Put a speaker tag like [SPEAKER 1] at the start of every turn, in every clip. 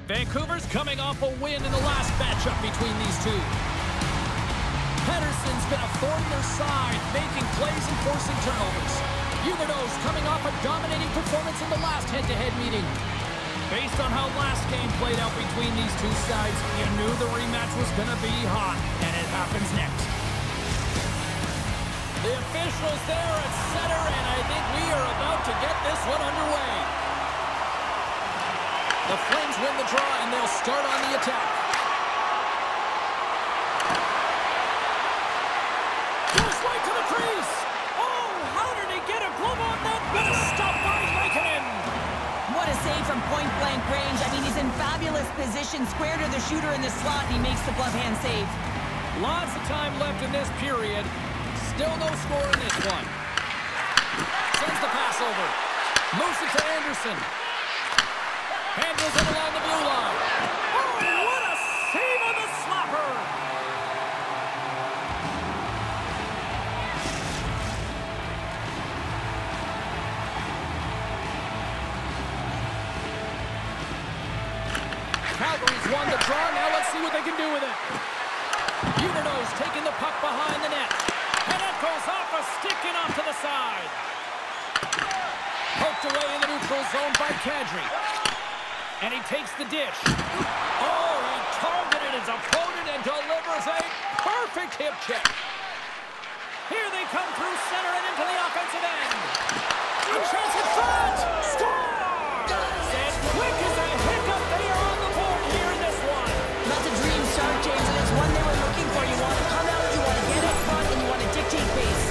[SPEAKER 1] Vancouver's coming off a win in the last matchup between these two. Pedersen's been a thorn in their side, making plays and forcing turnovers. Huberdeau's coming off a dominating performance in the last head-to-head meeting. Based on how last game played out between these two sides, you knew the rematch was going to be hot, and it happens next. The officials there at center, and I think we are about to get this one underway. The Flames win the draw, and they'll start on the attack. Goes right to the crease. Oh, how did he get a glove on that? But a stop by Lankinen.
[SPEAKER 2] What a save from point-blank range. I mean, he's in fabulous position, square to the shooter in the slot, and he makes the glove-hand save.
[SPEAKER 1] Lots of time left in this period. Still no score in this one. Sends the pass over. Moves it to Anderson. Handles it along the blue line. Oh, what a save on the slapper! Calgary's won the draw. Now let's see what they can do with it. Huberdeau's taking the puck behind the net. And that goes off a stick and off to the side. Poked away in the neutral zone by Kadri. And he takes the dish. Oh, he targeted his opponent and delivers a perfect hip check. Here they come through center and into the offensive end. A chance in front. Scores! And quick as a hiccup, they are on the board here in this one.
[SPEAKER 2] That's a dream start, James, and it's one they were looking for. You want to come out, you want to get up front, and you want to dictate pace.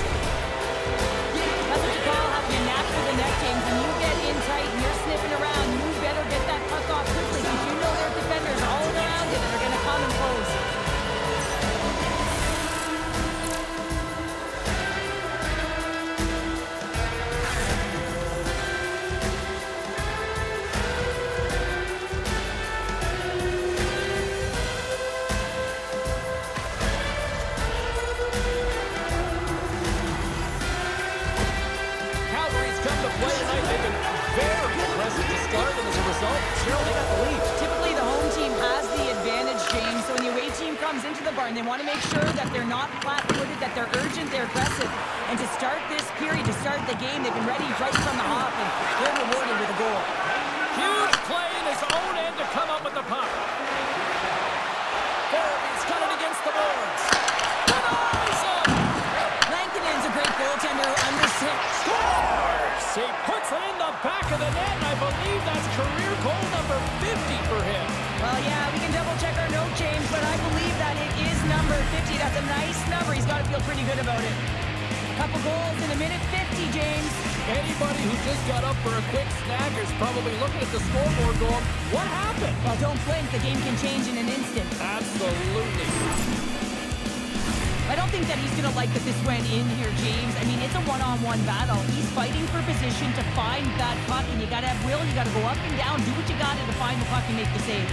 [SPEAKER 2] That's what you call having a knack for the net, James. When you get in tight and you're sniffing around, you better get that puck off quickly because you know there are defenders all around it that are going to come and close. Typically, the home team has the advantage, James. So when the away team comes into the barn, they want to make sure that they're not flat-footed, that they're urgent, they're aggressive. And to start this period, to start the game, they've been ready right from the hop, and they're rewarded with a goal.
[SPEAKER 1] Huge play in his own end to come up with the puck. He's got it against the boards.
[SPEAKER 2] Lankinen's a great goaltender who understands.
[SPEAKER 1] Scores! He puts it in the back of the net, and I believe that's career goal number 50 for him.
[SPEAKER 2] Well, yeah, we can double-check our note, James, but I believe that it is number 50. That's a nice number. He's got to feel pretty good about it. Couple goals in a minute 50, James.
[SPEAKER 1] Anybody who just got up for a quick snag is probably looking at the scoreboard going, what happened?
[SPEAKER 2] Well, don't blink. The game can change in an instant.
[SPEAKER 1] Absolutely.
[SPEAKER 2] I don't think that he's going to like that this went in here, James. I mean, it's a one-on-one battle. He's fighting for position to find that puck, and you got to have will. You got to go up and down, do what you got to find the puck and make the save.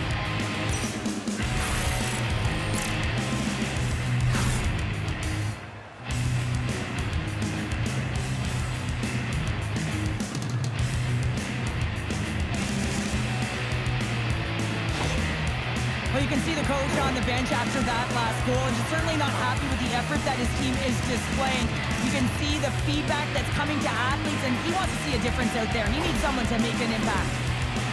[SPEAKER 2] Well, you can see the coach on the bench after that last goal, and he's certainly not happy with the effort that his team is displaying. You can see the feedback that's coming to athletes, and he wants to see a difference out there. He needs someone to make an impact.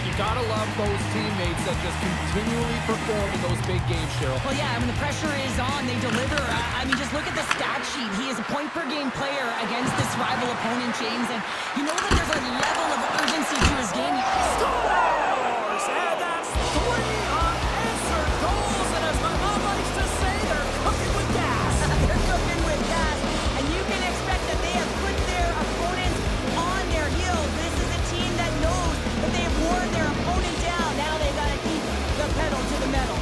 [SPEAKER 1] You gotta love those teammates that just continually perform in those big games, Cheryl.
[SPEAKER 2] Well, yeah, when the pressure is on, they deliver. I mean, just look at the stat sheet. He is a point-per-game player against this rival opponent, James, and you know that there's a level of urgency to his game.
[SPEAKER 1] Scores! And that's 3 unanswered goals, and as my mom likes to say, they're cooking with gas.
[SPEAKER 2] They're cooking with gas, and you can expect that they have put their opponents on their heels. This is a team that knows that they have worn their opponent down. Now they've got to keep the pedal to the metal.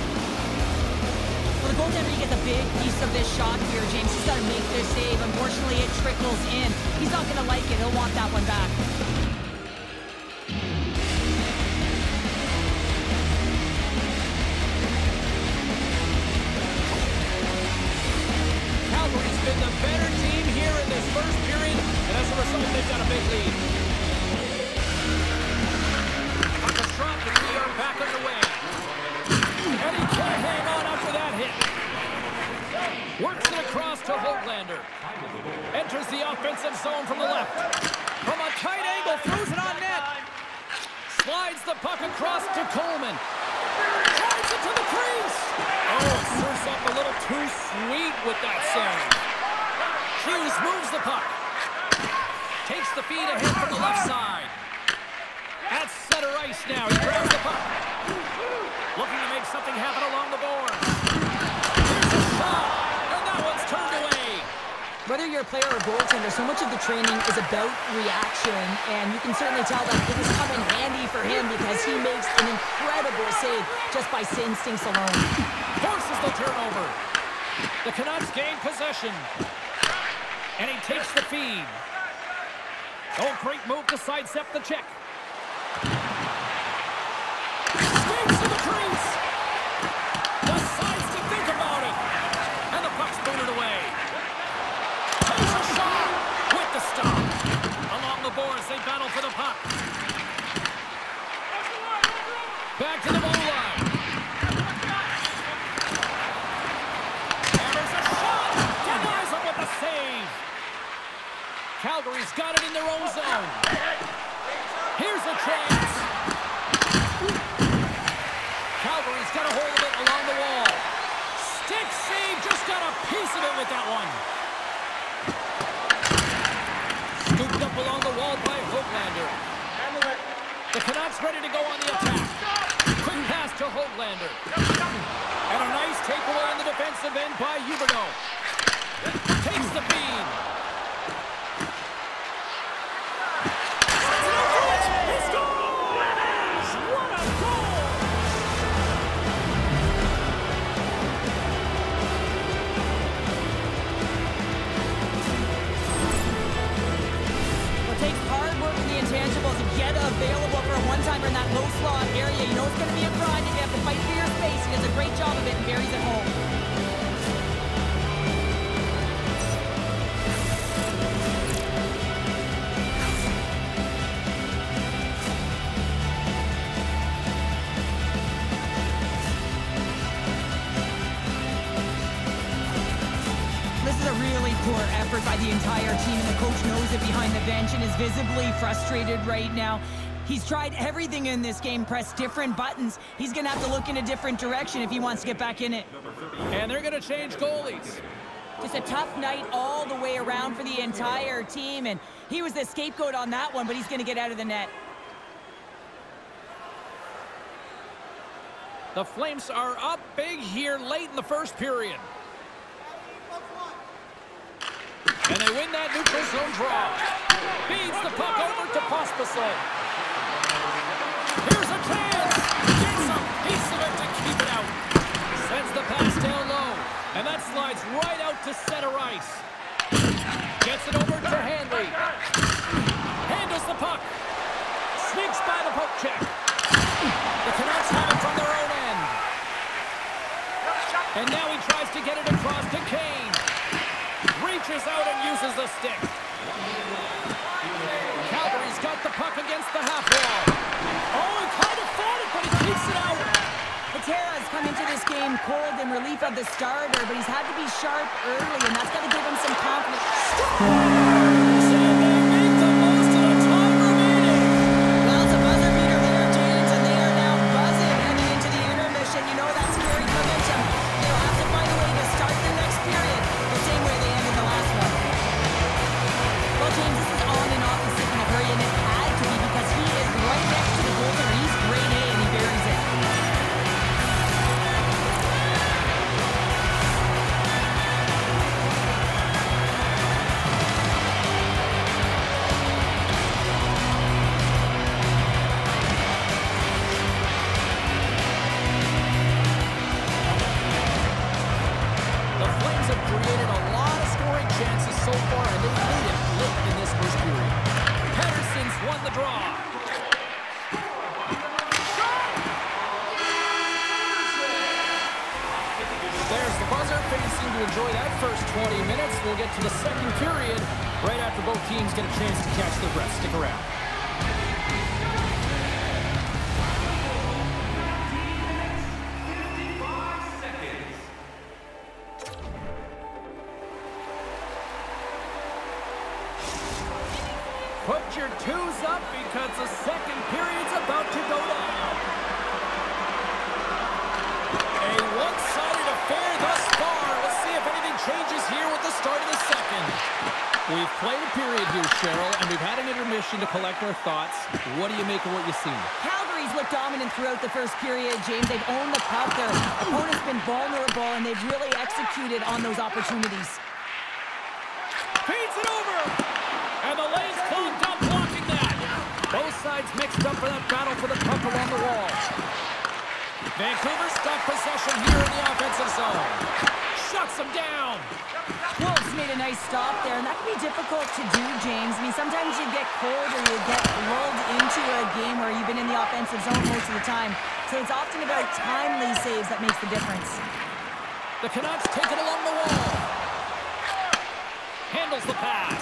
[SPEAKER 2] Well, the goaltender, he gets a big piece of this shot here, James. He's got to make this save. Unfortunately, it trickles in. He's not going to like it. He'll want that one back.
[SPEAKER 1] Calgary's been the better team here in this first period, and as a result, they've got a big lead. Puck is dropped, and we are back underway. defensive zone from the left. From a tight angle, throws it on net. Slides the puck across to Coleman. Drives it to the crease. Oh, it serves up a little too sweet with that save. Hughes moves the puck. Takes the feed ahead from the left side. At center ice now. He grabs the puck. Looking to make something happen along the boards. Here's a shot. And that one's turned away.
[SPEAKER 2] Whether you're a player or goaltender, so much of the training is about reaction, and you can certainly tell that it has come in handy for him because he makes an incredible save just by instincts alone.
[SPEAKER 1] Forces the turnover. The Canucks gain possession. And he takes the feed. Oh, great move to sidestep the check. Skates to the crease. Decides to think about it. And the puck's booted away. Takes a shot with the stop. Along the boards, they battle for the puck. Back to the goal line. Hammers a shot. Denies him with the save. Calgary's got it in their own zone. Here's a chance. Calgary's got a hold of it along the wall. Stick save, just got a piece of it with that one. Scooped up along the wall by Hoglander. The Canucks ready to go on the attack. Quick pass to Hoglander. And a nice takeaway in the defensive end by Huberdeau. Takes the feed.
[SPEAKER 2] Available for a one-timer in that low slot area. You know it's going to be a grind if you have to fight for your space. He does a great job of it and buries it home. This is a really poor effort by the entire team, and the coach knows it behind the bench and is visibly frustrated right now. He's tried everything in this game, pressed different buttons. He's going to have to look in a different direction if he wants to get back in it.
[SPEAKER 1] And they're going to change goalies.
[SPEAKER 2] Just a tough night all the way around for the entire team, and he was the scapegoat on that one, but he's going to get out of the net.
[SPEAKER 1] The Flames are up big here late in the first period. And they win that neutral zone draw. Feeds the puck over to Pospisil. Here's a chance. Gets a piece of it to keep it out. Sends the pass down low. And that slides right out to center ice. Gets it over to Handley. Handles the puck. Sneaks by the poke check. The Canucks have it from their own end. And now he tries to get it across to Kane. Reaches out and uses the stick. Calgary's got the puck against the half wall. Oh, he kind of fought it, but he keeps it out.
[SPEAKER 2] Patera's come into this game cold in relief of the starter, but he's had to be sharp early, and that's got to give him some confidence.
[SPEAKER 1] So they make the most of the time remaining.
[SPEAKER 2] Well, it's a buzzer beater there, James, and they are now buzzing heading into the intermission. You know that's scary momentum. They'll have to find a way to start the next period the same way they ended the last one. Well, James, this is on and off the stick in a hurry, and it had to be because he is right next to the goaltender. He's grade A, and he buries it.
[SPEAKER 1] So far, and they lead it late in this first period. Pettersson's won the draw. There's the buzzer. Fans seem to enjoy that first 20 minutes. We'll get to the second period right after both teams get a chance to catch their breath. Stick around. two's up because the second period's about to go down. A one-sided affair thus far. Let's see if anything changes here with the start of the second. We've played a period here, Cheryl, and we've had an intermission to collect our thoughts. What do you make of what you've seen?
[SPEAKER 2] Calgary's looked dominant throughout the first period, James. They've owned the puck. Their opponent's been vulnerable, and they've really executed on those opportunities.
[SPEAKER 1] Feeds it over! And the lane's clogged up, blocking that. Both sides mixed up for that battle for the puck along the wall. Vancouver's got possession here in the offensive zone. Shuts them down.
[SPEAKER 2] Wolves made a nice stop there, and that can be difficult to do, James. I mean, sometimes you get cold or you get lulled into a game where you've been in the offensive zone most of the time. So it's often about timely saves that makes the difference.
[SPEAKER 1] The Canucks take it along the wall. Handles the pass.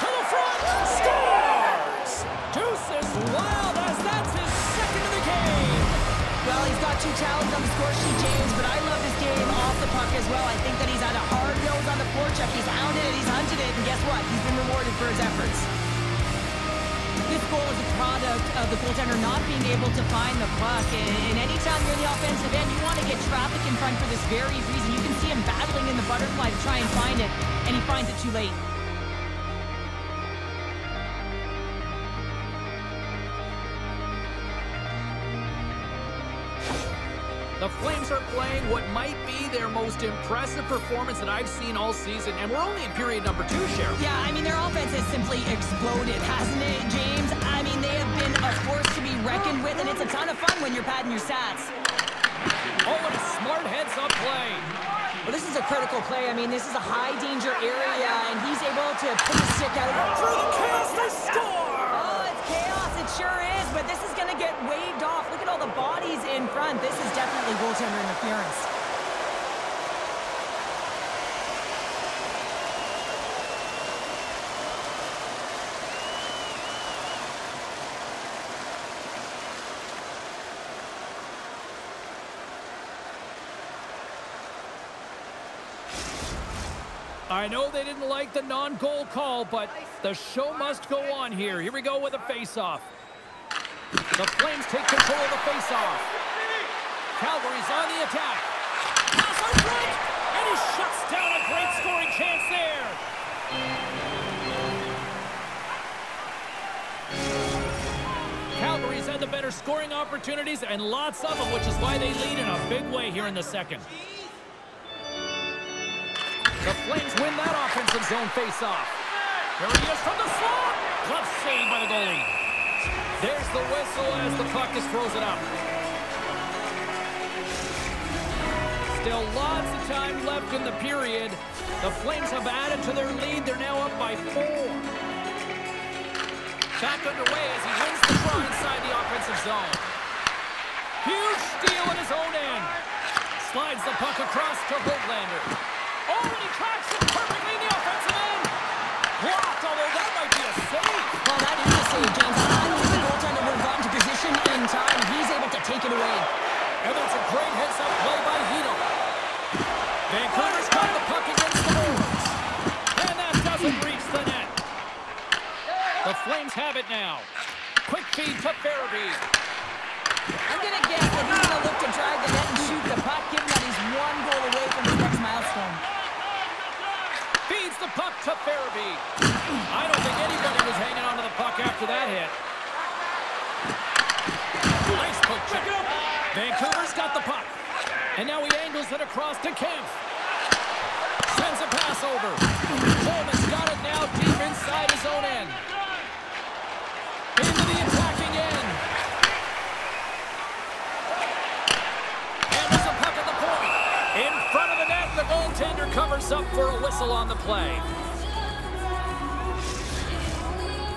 [SPEAKER 1] To the front. Scores! Deuces wild as that's his second of the game.
[SPEAKER 2] Well, he's got 2 talents on the score sheet, James, but I love his game off the puck as well. I think that he's had a hard nose on the forecheck. He's hounded it, he's hunted it, and guess what? He's been rewarded for his efforts. This goal is a product of the goaltender not being able to find the puck. And anytime you're in the offensive end, you want to get traffic in front for this very reason. You can see him battling in the butterfly to try and find it, and he finds it too late.
[SPEAKER 1] The Flames are playing what might be their most impressive performance that I've seen all season, and we're only in period number 2, Cheryl.
[SPEAKER 2] Yeah, I mean, their offense has simply exploded, hasn't it, James? I mean, they have been a force to be reckoned with, and it's a ton of fun when you're padding your stats.
[SPEAKER 1] Oh, and a smart heads-up play.
[SPEAKER 2] Well, this is a critical play. I mean, this is a high-danger area, and he's able to put his stick out.
[SPEAKER 1] Through the chaos, they score!
[SPEAKER 2] Oh, it's chaos. It sure is, but this is going to get waved off. Look at all the bodies in front. This is definitely goaltender interference.
[SPEAKER 1] I know they didn't like the non-goal call, but the show must go on here. Here we go with a face-off. The Flames take control of the face-off. Calgary's on the attack. Pass on front, and he shuts down a great scoring chance there. Calgary's had the better scoring opportunities, and lots of them, which is why they lead in a big way here in the second. The Flames win that offensive zone face-off. Here he is from the slot. Glove save by the goalie. There's the whistle as the puck is frozen up. Still lots of time left in the period. The Flames have added to their lead. They're now up by 4. Back underway as he wins the draw inside the offensive zone. Huge steal at his own end. Slides the puck across to Hoaglander. Oh, and he tracks it perfectly in the offensive end. Blocked, although that might be a save.
[SPEAKER 2] Well, that is a save, James. I knew the goaltender would have gotten to position in time, and he's able to take it away.
[SPEAKER 1] And that's a great heads-up play by Hito. Vancouver's got the puck against the boards. And that doesn't reach the net. The Flames have it now. Quick feed to Farabee.
[SPEAKER 2] I'm going to guess that he's going to look to drive the net and shoot the puck, given that he's 1 goal away from his next milestone.
[SPEAKER 1] Feeds the puck to Farabee. I don't think anybody was hanging on to the puck after that hit. Nice poke check. Vancouver's got the puck. And now he angles it across to Kempf. Sends a pass over. Coleman's got it now deep inside his own end. Into the attacking end. And there's a puck at the point. In front of the net, the goaltender covers up for a whistle on the play.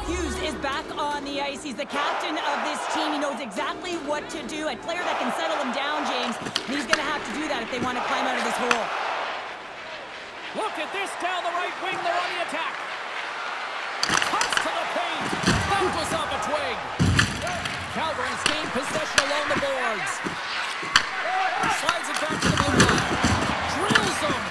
[SPEAKER 2] Hughes is back on the ice. He's the captain of this team. He knows exactly what to do. A player that can settle him down, James. And he's going to have to do that if they want to climb out of this hole.
[SPEAKER 1] Look at this down the right wing. They're on the attack. Cuts to the paint. That goes off a twig. Calgary's gained possession along the boards. Slides it back to the blue line. Drills them.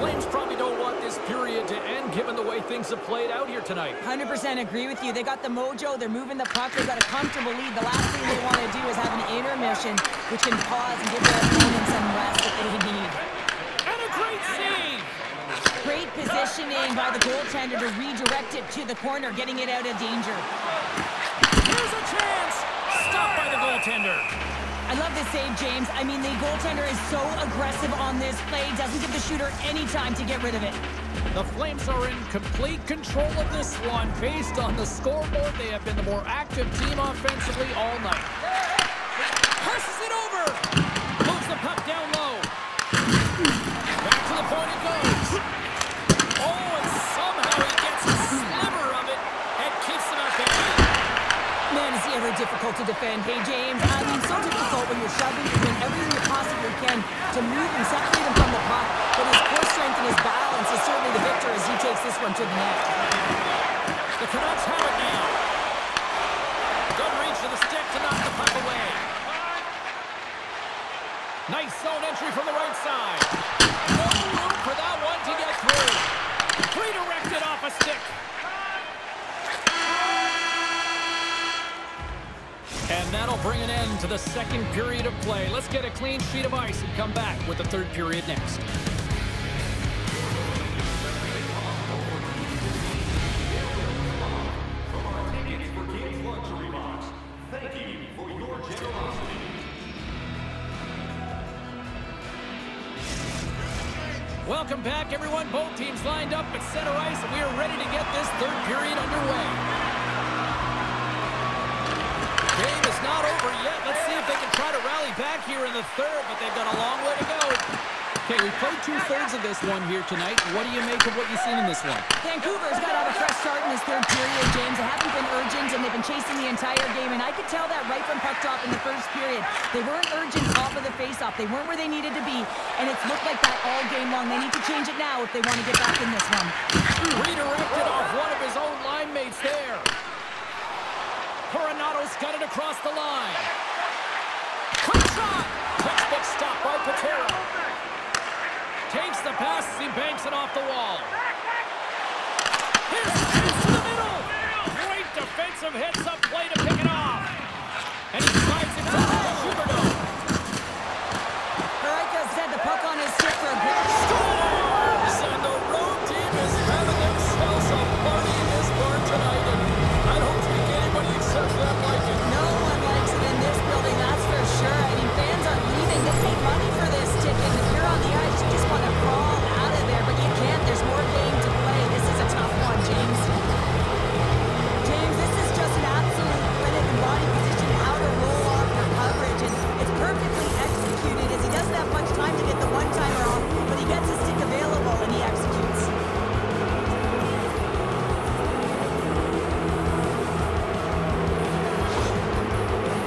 [SPEAKER 1] Flames probably don't want this period to end given the way things have played out here tonight.
[SPEAKER 2] 100% agree with you. They got the mojo. They're moving the puck. They got a comfortable lead. The last thing they want to do is have an intermission, which can pause and give their opponents some rest that they need.
[SPEAKER 1] And a great save!
[SPEAKER 2] Great positioning by the goaltender to redirect it to the corner, getting it out of danger.
[SPEAKER 1] Here's a chance! Stopped by the goaltender.
[SPEAKER 2] I love this save, James. I mean, the goaltender is so aggressive on this play, doesn't give the shooter any time to get rid of it.
[SPEAKER 1] The Flames are in complete control of this one. Based on the scoreboard, they have been the more active team offensively all night. Passes it over! Moves the puck down low. Back to the point it goes. Oh, and somehow he gets a sliver of it and keeps them at bay.
[SPEAKER 2] Man, is he ever difficult to defend. Hey, James, I mean, so difficult when you're shoving, you're doing everything you possibly can to move and separate him from the puck. But his core strength and his balance is certainly the victor as he takes this one to the net.
[SPEAKER 1] The Canucks have it now. Good reach to the stick to knock the puck away. Nice zone entry from the right side. No room for that one to get through. Redirected off a stick. And that'll bring an end to the second period of play. Let's get a clean sheet of ice and come back with the third period next. Welcome back, everyone. Both teams lined up at center ice, and we are ready to get this third period underway. Game is not over yet. Let's see if they can try to rally back here in the third, but they've got a long way to go. Okay, we played 2/3 of this one here tonight. What do you make of what you've seen in this one?
[SPEAKER 2] Vancouver's got to have a fresh start in this third period, James. They haven't been urgent, and they've been chasing the entire game, and I could tell that right from puck drop in the first period. They weren't urgent off of the faceoff. They weren't where they needed to be, and it's looked like that all game long. They need to change it now if they want to get back in this one.
[SPEAKER 1] Redirected off one of his own line mates there. Coronato's got it across the line. Quick shot! Textbook stop by Patera. Takes the pass as he banks it off the wall. Here's the pass to the middle. Great defensive heads-up play to pick it off. And he slides it to Huberdeau.
[SPEAKER 2] Barreca set the puck on his stick for a great
[SPEAKER 1] Scores! And the road team is having themselves a party in this barn tonight. And I don't think anybody except them like it.
[SPEAKER 2] No one likes it in this building, that's for sure. I mean, fans are leaving. They pay money for this ticket. If you're on the ice, you just want to crawl out of there, but you can't. There's more game to play. This is a tough one, James. James, this is just an absolute clinic in body position, how to roll off your coverage, and it's perfectly executed as he doesn't have much time to get the one-timer off, but he gets his stick available and he executes.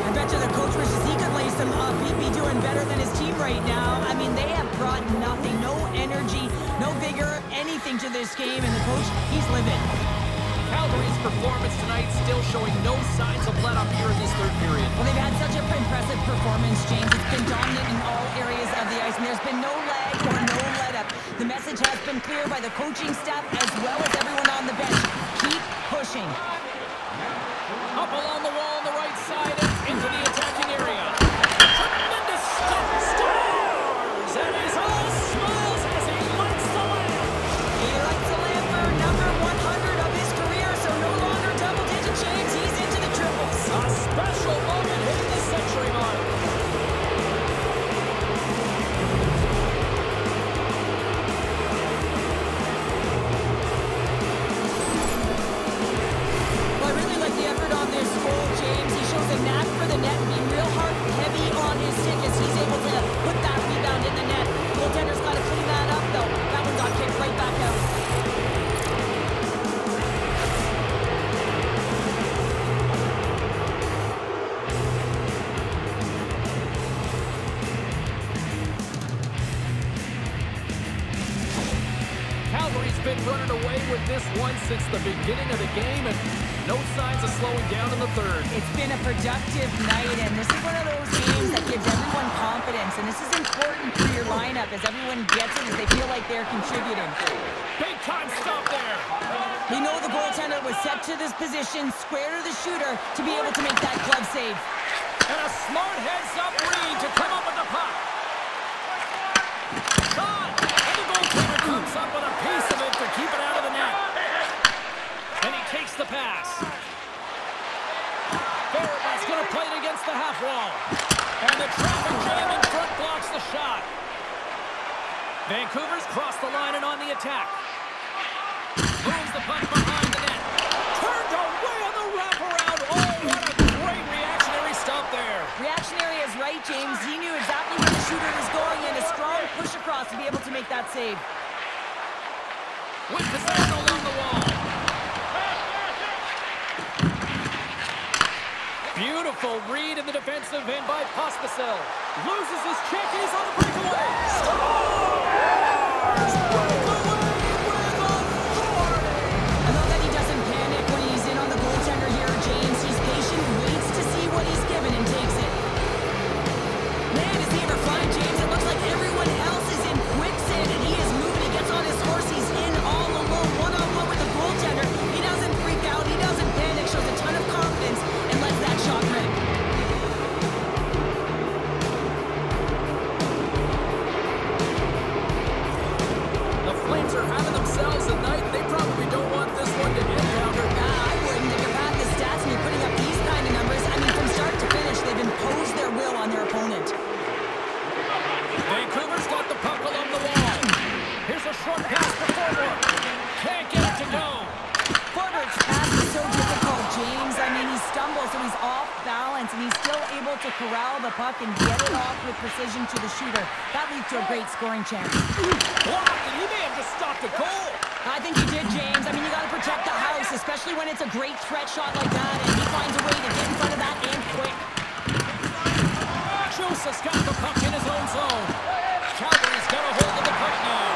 [SPEAKER 2] I bet you the coach wishes he could lace him up. He'd be doing better than his team right now. I mean, they have brought nothing, no energy, no vigor, anything to this game, and the coach, he's livid.
[SPEAKER 1] Calgary's performance tonight still showing no signs of let-up here in this third period.
[SPEAKER 2] Well, they've had such an impressive performance, James. It's been dominant in all areas of the ice, and there's been no lag or no let-up. The message has been clear by the coaching staff as well as everyone on the bench. Keep pushing.
[SPEAKER 1] Up along the wall on the right side and into the attacking area. Tremendous stuff. Scores! And he's all smiles as he lights the lamp.
[SPEAKER 2] He lights the lamp for number 100 of his career, so no longer double-digit James. He's into the triples.
[SPEAKER 1] A special moment hitting the century mark.
[SPEAKER 2] Well, I really like the effort on this goal, James. He shows a knack for the net, being real
[SPEAKER 1] Calgary's been running away with this one since the beginning of the game, and no signs of slowing down in the third.
[SPEAKER 2] It's been a productive night, and this is one of those games that gives everyone confidence, and this is important for your lineup as everyone gets it, as they feel like they're contributing.
[SPEAKER 1] Big time stop there.
[SPEAKER 2] We know the goaltender was set to this position, square to the shooter, to be able to make that glove save.
[SPEAKER 1] And a smart heads-up read to come up with the puck. Shot! And the goaltender comes up with a piece of it to keep it out of the net. And he takes the pass. Barrett's going to play it against the half wall. And the traffic jam in front blocks the shot. Vancouver's crossed the line and on the attack. Moves the puck behind the net. Turned away on the wraparound. Oh, what a great reactionary stop there.
[SPEAKER 2] Reactionary is right, James. He knew exactly where the shooter was going, and a strong push across to be able to make that save.
[SPEAKER 1] With possession along the wall. Beautiful read in the defensive end by Pospisil. Loses his check. He's on the breakaway. Scores! Breakaway with authority.
[SPEAKER 2] I love that he doesn't panic when he's in on the goaltender here, James. He's patient, waits to see what he's given, and takes it. Man, does he ever find James? It looks like everyone else is in quicksand, and he is moving. He gets on his horse. He's in all alone, one-on-one with the goaltender. He doesn't freak out. He doesn't panic. Shows a ton of confidence and lets that shot ring.
[SPEAKER 1] The Flames are having themselves a night. They probably don't want this one to end, Calgary.
[SPEAKER 2] I wouldn't. If you're past the stats and you're putting up these kind of numbers, I mean, from start to finish, they've imposed their will on their opponent.
[SPEAKER 1] Vancouver's got the puck along the wall. Here's a short pass to Forward. Can't get it to go.
[SPEAKER 2] Forward's pass is so difficult, James. I mean, he stumbles, so he's off balance, and he's still able to corral the puck and get it off with precision to the shooter. That leads to a great scoring chance.
[SPEAKER 1] Blocked, and he may have just stopped a goal.
[SPEAKER 2] I think he did, James. I mean, you got to protect the house, especially when it's a great threat shot like that, and he finds a way to get in front of that and quick.
[SPEAKER 1] Joseph's got the puck in his own zone. Calgary's got a hold of the puck now.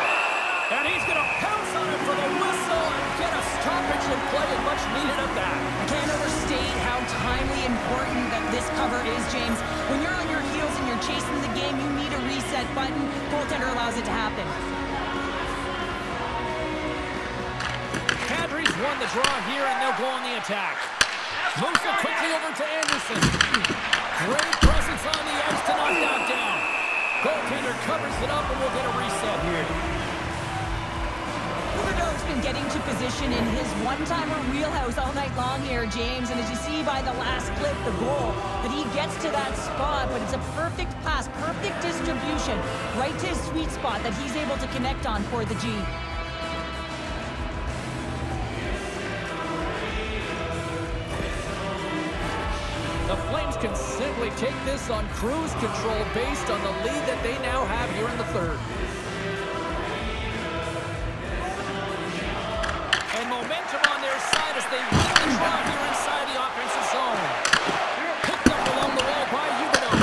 [SPEAKER 1] And he's going to pounce on it for the whistle and get a stoppage in play, and much needed of that.
[SPEAKER 2] I can't overstate how timely important that this cover is, James. When you're on your heels and you're chasing the game, you need a reset button. Goaltender allows it to happen.
[SPEAKER 1] Kadri's won the draw here, and they'll go on the attack. Moves it quickly over to Anderson. Great presence on the edge to knock that down. Goaltender covers it up, and we'll get a reset here.
[SPEAKER 2] Huberdeau's been getting to position in his one-timer wheelhouse all night long here, James. And as you see by the last clip, the goal, that he gets to that spot, but it's a perfect pass, perfect distribution, right to his sweet spot that he's able to connect on for the G.
[SPEAKER 1] The Flames can simply take this on cruise control based on the lead that they now have here in the third. And momentum on their side as they win the draw here inside the offensive zone. Picked up along the wall by Huberdeau.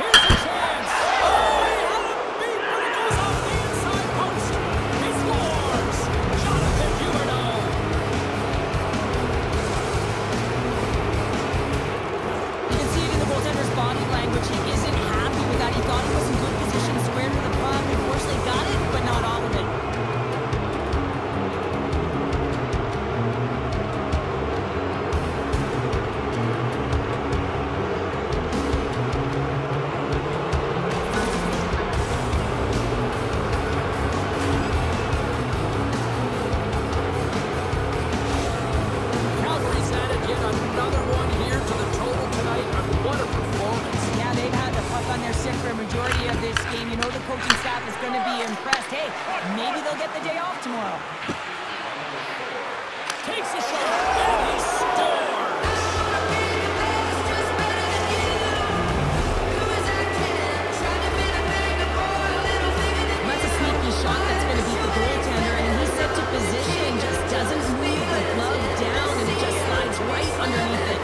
[SPEAKER 1] Here's a chance. Oh, he had it beat, but it goes off the inside post. He scores. Jonathan Huberdeau.
[SPEAKER 2] You can see it in the goaltender's body language. He isn't happy with that. He thought he was in good position, square to the puck. Unfortunately got it, but not all of it.
[SPEAKER 1] Calgary's added yet another one here to the total tonight, and what a performance.
[SPEAKER 2] Yeah, they've had the puck on their stick for a majority of this game. You know the coaching staff is going to be impressed. Hey, maybe they'll get the day off tomorrow.
[SPEAKER 1] Takes a shot, and he scores!
[SPEAKER 2] That's a sneaky shot that's going to beat the goaltender, and he's set to position, just doesn't move the glove down, and it just slides right underneath it.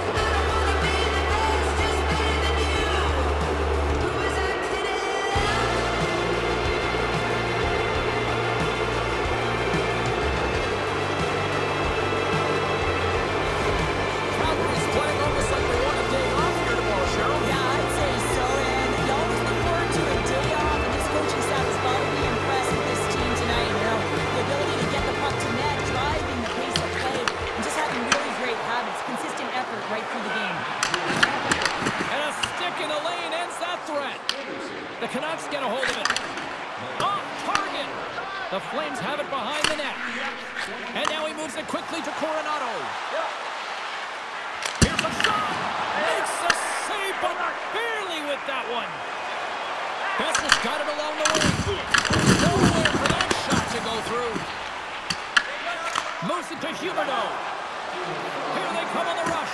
[SPEAKER 1] The Flames have it behind the net. And now he moves it quickly to Coronado. Here's a shot. Makes the save, but barely with that one. Bessel's got it along the wing. Nowhere for that shot to go through. Moves it to Huberdeau. Here they come on the rush.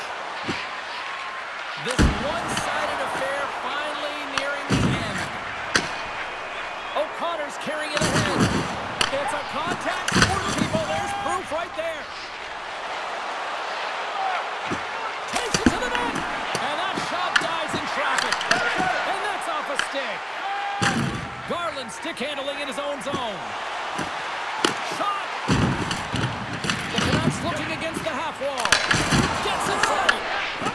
[SPEAKER 1] This one-sided affair finally nearing the end. O'Connor's carrying it ahead. It's a contact sport, people. There's proof right there. Takes it to the net. And that shot dies in traffic. And that's off a stick. Garland stick handling in his own zone. Shot. The Canucks looking against the half wall. Gets inside.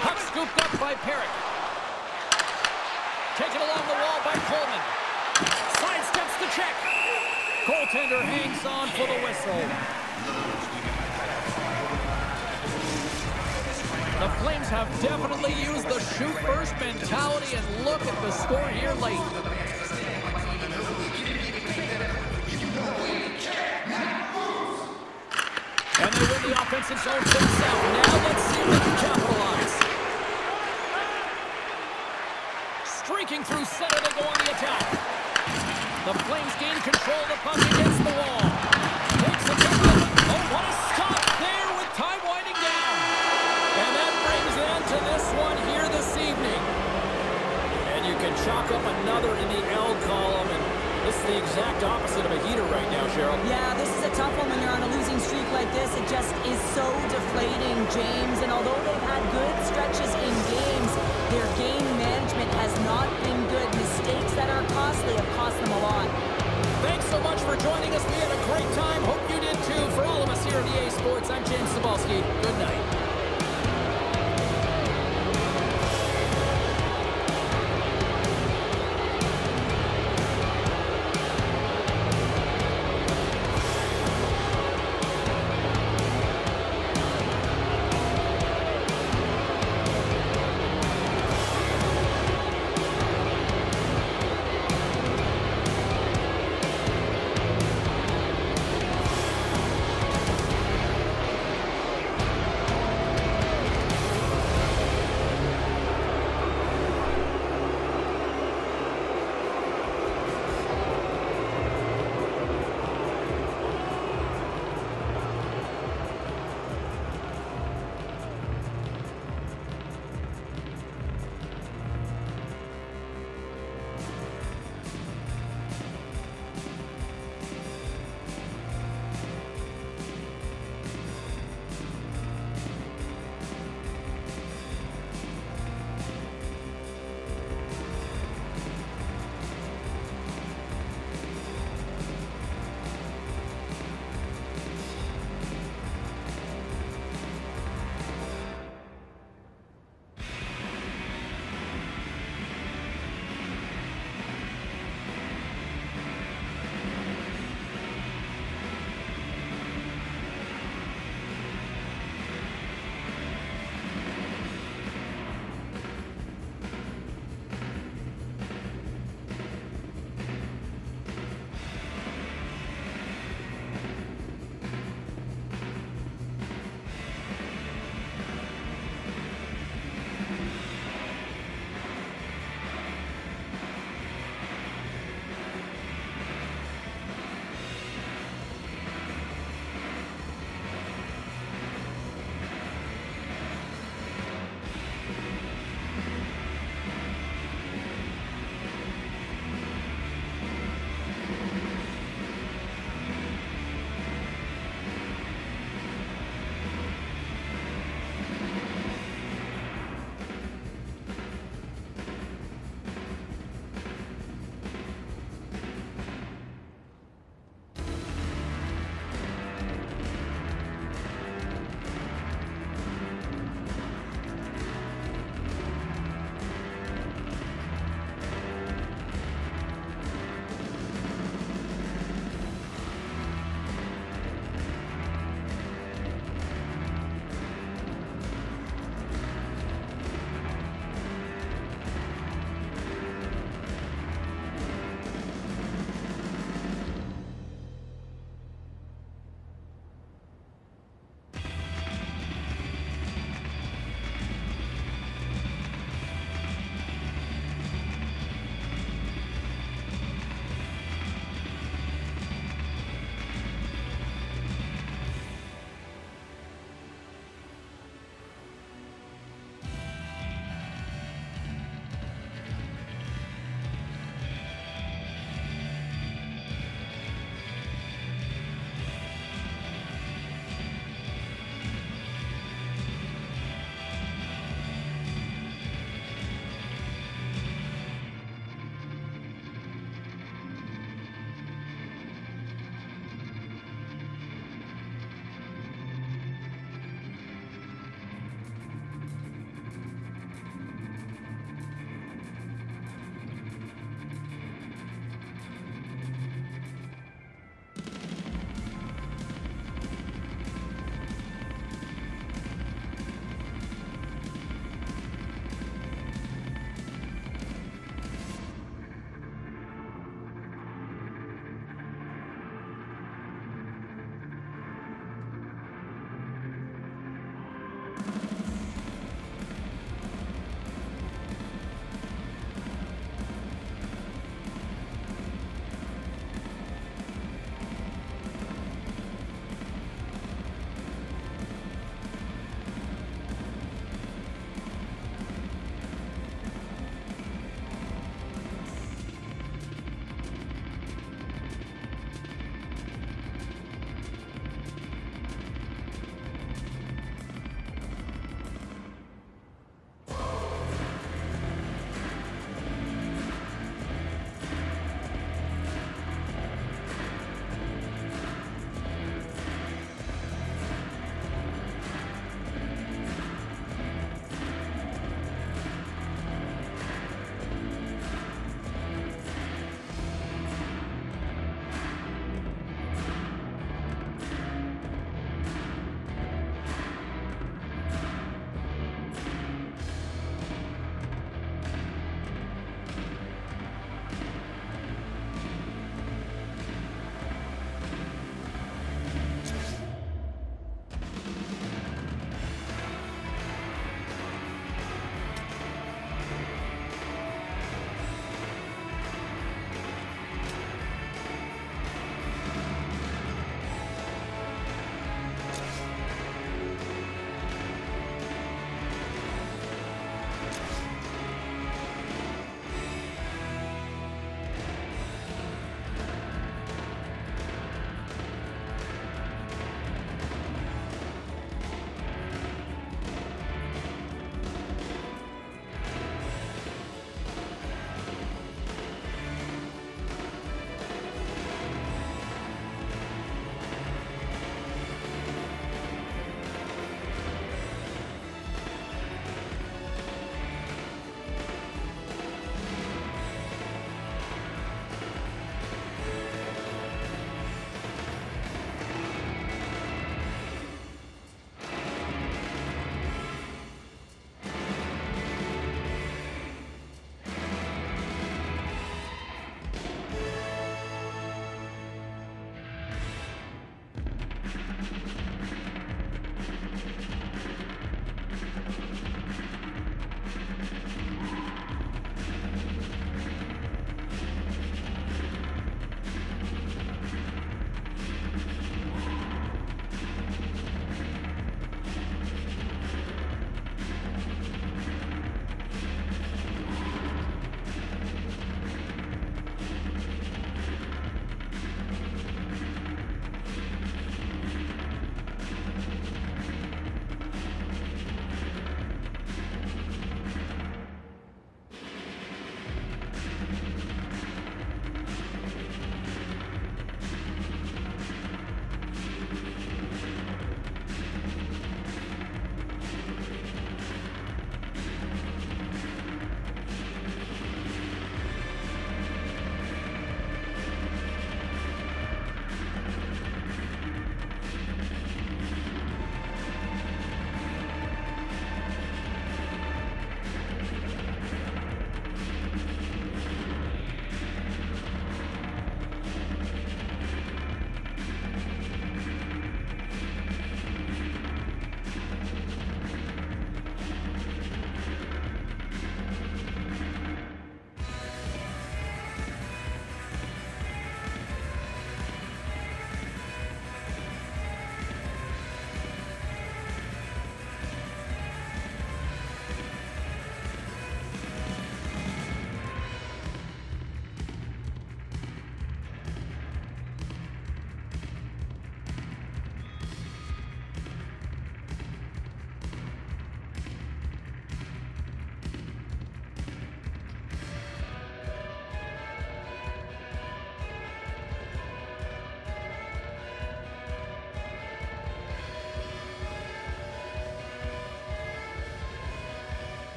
[SPEAKER 1] Puck scooped up by Perrick. Taken along the wall by Coleman. Sidesteps the check. Goaltender hangs on for the whistle. The Flames have definitely used the shoot-first mentality, and look at the score here late. And they win the offensive zone to themselves. Now let's see if they can capitalize. Streaking through center, they go on the attack. The Flames gain control of the puck against the wall. Takes a couple. Oh, what a stop there with time winding down. And that brings an end to this one here this evening. And you can chalk up another in the L column. And this is the exact opposite of a heater right now, Cheryl.
[SPEAKER 2] Yeah, this is a tough one when you're on a losing streak like this. It just is so deflating, James. And although they've had good stretches in games, their game management has not been good. Mistakes that are costly have cost them a lot.
[SPEAKER 1] Thanks so much for joining us. We had a great time. Hope you did too. For all of us here at EA Sports, I'm James Cebulski. Good night.